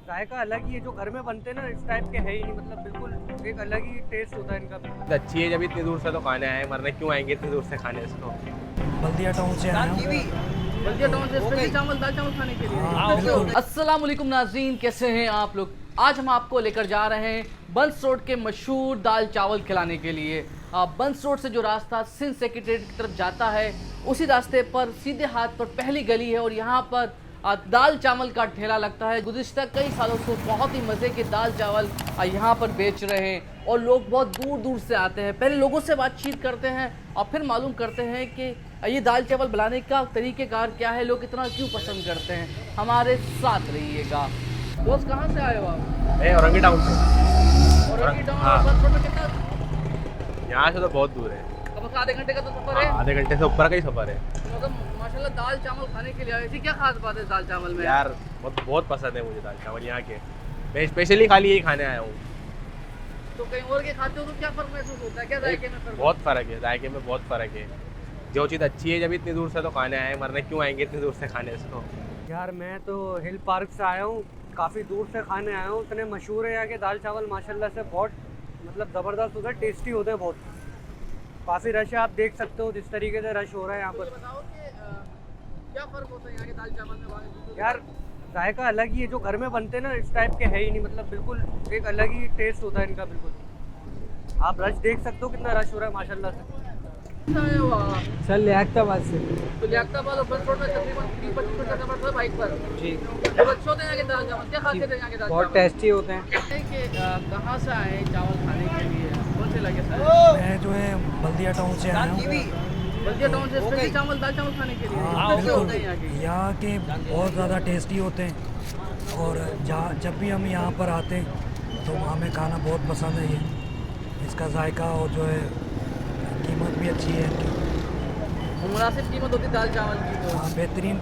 जायका अलग ही है, जो घर में बनते हैं ना इस टाइप के है ही नहीं, मतलब बिल्कुल एक अलग ही टेस्ट होता है इनका। अच्छी है, जब इतनी दूर से तो खाने आए, वरना क्यों आएंगे इतनी दूर से खाने इसको। बल्दिया टाउन से आया हूँ। बल्दिया टाउन से स्पेशल चावल दाल चावल खाने के लिए। अस्सलाम वालेकुम नाज़रीन, कैसे हैं आप लोग। आज हम आपको लेकर जा रहे हैं बंस रोड के मशहूर दाल चावल खिलाने के लिए। बंस रोड से जो रास्ता सिंध सेक्रेटरीट की तरफ जाता है, उसी रास्ते पर सीधे हाथ पर पहली गली है और यहाँ पर दाल चावल का ठेला लगता है। गुज़िश्ता कई सालों से बहुत ही मज़े के दाल चावल यहाँ पर बेच रहे हैं और लोग बहुत दूर दूर से आते हैं। पहले लोगों से बातचीत करते हैं और फिर मालूम करते हैं कि ये दाल चावल बनाने का तरीक़ेकार क्या है, लोग इतना क्यों पसंद करते हैं। हमारे साथ रहिएगा। दोस्त कहाँ से आए हो आप? औरंगी टाउन से। औरंगी टाउन। हाँ। बस रोड में कितना? यहाँ से तो बहुत दूर है, कब आधे घंटे का तो सफर है। आधे घंटे से ऊपर का ही सफर है। मतलब माशाल्लाह दाल चावल खाने के लिए आए थे। क्या खास बात है दाल चावल में? यार बहुत पसंद है मुझे दाल चावल यहाँ के। मैं स्पेशली खाली यही खाने आया हूँ। तो कहीं और के खाते हो तो क्या फ़र्क महसूस होता है? क्या जायके में फ़र्क? बहुत फ़र्क है, जायके में बहुत फ़र्क है। जो चीज़ अच्छी है, जब इतनी दूर से तो खाने आए, वरना क्यों आएंगे इतनी दूर से खाने इसको। यार मैं तो हिल पार्क से आया हूँ, काफ़ी दूर से खाने आया हूँ। इतने मशहूर है यहाँ के दाल चावल माशाल्लाह से, बहुत मतलब ज़बरदस्त होता है, टेस्टी होते हैं बहुत। काफ़ी रश है, आप देख सकते हो जिस तरीके से रश हो रहा है यहाँ पर। बताओ कि क्या फ़र्क होता है यहाँ के दाल चावल में वहाँ के? यार जायका अलग ही है, जो घर में बनते हैं ना इस टाइप के है ही नहीं, मतलब बिल्कुल एक अलग ही टेस्ट होता है इनका बिल्कुल। आप रश देख सकते हो कितना रश हो रहा है माशाल्लाह से। सर लियाकताबाद से। तो लियाकताबाद और बंस रोड में तकरीबन 30-25 मिनट का पड़ता है बाइक पर। जी तो अच्छे होते हैं यहाँ के दाल चावल। क्या खासियत है यहाँ के दाल चावल? बहुत टेस्टी होते हैं। कि कहाँ से आए हैं चावल खाने के लिए? कौन से इलाके से? मैं जो है बल्दिया टाउन से आया हूँ। बल्दिया टाउन से स्पेशल चावल दाल चावल खाने के लिए। हाँ अच्छे बिल्कुल, होते हैं यहाँ के। यहाँ के बहुत ज़्यादा टेस्टी होते हैं और जब भी हम यहाँ पर आते हैं तो हमें खाना बहुत पसंद है। ये इसका जायका और जो है कीमत भी अच्छी है इनकी। मुनासिब कीमत होती है दाल चावल की तो। हाँ, बेहतरीन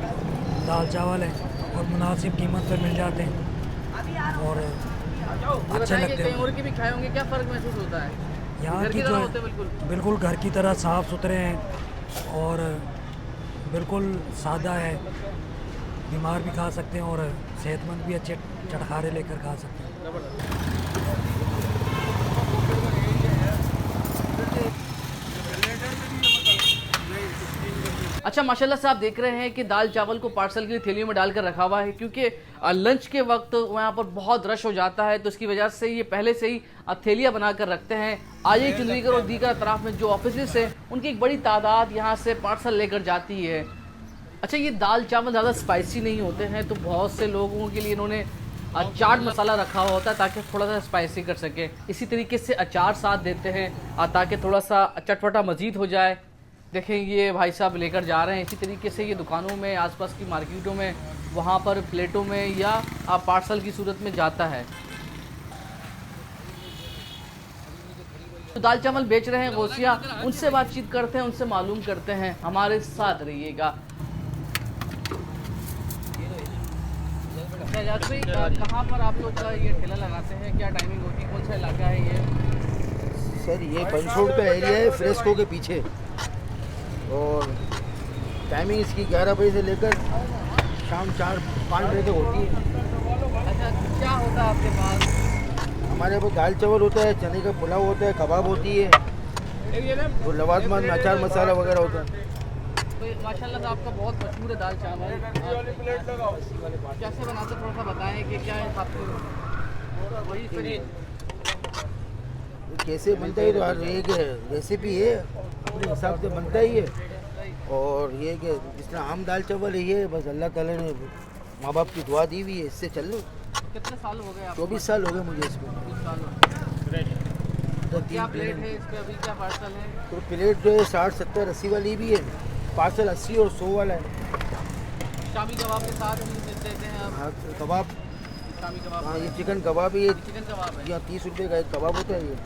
दाल चावल है और मुनासिब कीमत पर मिल जाते हैं और ये अच्छे बताएं कि लगते कहीं हैं। और की भी खाए होंगे, क्या फ़र्क महसूस होता है? यहाँ घर की की जो तरह है होते हैं बिल्कुल। बिल्कुल घर की तरह साफ़ सुथरे हैं और बिल्कुल सादा है। बीमार भी खा सकते हैं और सेहतमंद भी अच्छे चटखारे लेकर खा सकते हैं। अच्छा माशाल्लाह से आप देख रहे हैं कि दाल चावल को पार्सल की थैलियों में डालकर रखा हुआ है, क्योंकि लंच के वक्त वहाँ पर बहुत रश हो जाता है, तो इसकी वजह से ये पहले से ही थैलियाँ बनाकर रखते हैं। आईआई चंडीगढ़ और दीगर अतराफ में जो ऑफिस है उनकी एक बड़ी तादाद यहाँ से पार्सल लेकर जाती है। अच्छा, ये दाल चावल ज़्यादा स्पाइसी नहीं होते हैं, तो बहुत से लोगों के लिए इन्होंने चाट मसाला रखा हुआ होता है ताकि थोड़ा सा स्पाइसी कर सके। इसी तरीके से अचार साथ देते हैं ताकि थोड़ा सा चटपटा मज़ीद हो जाए। देखें ये भाई साहब लेकर जा रहे हैं। इसी तरीके से ये दुकानों में, आसपास की मार्केटों में, वहाँ पर प्लेटों में या पार्सल की सूरत में जाता है। तो दाल चावल बेच रहे हैं गौसिया, उनसे बातचीत करते हैं, उनसे मालूम करते हैं। हमारे साथ रहिएगा। कहाँ पर आप लोग का ये ठेला लगाते हैं? क्या टाइमिंग होती है? कौन सा इलाका है ये? सर ये बंस रोड का एरिया है, फ्रेस्को के पीछे, और टाइमिंग इसकी 11 बजे से लेकर शाम 4-5 बजे तक होती है। अच्छा, क्या होता है आपके पास? हमारे पास दाल चावल होता है, चने का पुलाव होता है, कबाब होती है, तो लवाजमान अचार मसाला वगैरह होता है। तो माशाल्लाह से आपका बहुत मशहूर है दाल चावल। कैसे बनाते थोड़ा सा बताएं कि क्या है आपको वही फिर कैसे बनता है, तो हर एक रेसिपी है, अपने हिसाब से बनता ही है। और ये कि जिस तरह आम दाल चावल है, ये बस अल्लाह ताला ने माँ बाप की दुआ दी हुई है, इससे चल लो। कितने साल हो गए आपको? 24 साल हो गए मुझे इसमें। 24 साल हो गए। तो क्या 3 प्लेट प्लेट है इस पे? अभी क्या पार्सल है? तो प्लेट जो है 60, 70, 80 वाली भी है, पार्सल 80 और 100 वाला है। शामी कबाब के साथ भी देते हैं आप? हाँ कबाब, शामी कबाब। हाँ ये चिकन कबाब है, ये चिकन कबाब है। यहाँ 30 रुपये का एक कबाब होता है ये।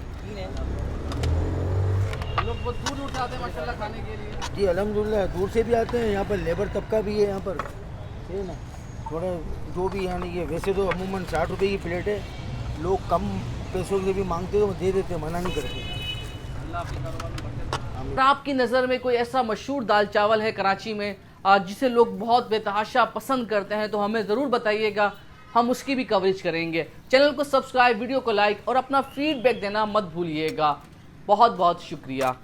लोग बहुत दूर दूर से आते हैं माशाल्लाह खाने के लिए। जी अल्हम्दुलिल्लाह, दूर से भी आते हैं। यहाँ पर लेबर तबका भी है यहाँ पर, है ना, थोड़ा जो भी यानी ये वैसे तो अमूमन 60 रुपये की प्लेट है, लोग कम पैसों से भी मांगते तो दे देते, मना नहीं करते। अल्लाह आपके कारोबार में बरकत दे। आमीन। आपकी नज़र में कोई ऐसा मशहूर दाल चावल है कराची में जिसे लोग बहुत बेतहाशा पसंद करते हैं, तो हमें ज़रूर बताइएगा। हम उसकी भी कवरेज करेंगे। चैनल को सब्सक्राइब, वीडियो को लाइक और अपना फीडबैक देना मत भूलिएगा। बहुत बहुत शुक्रिया।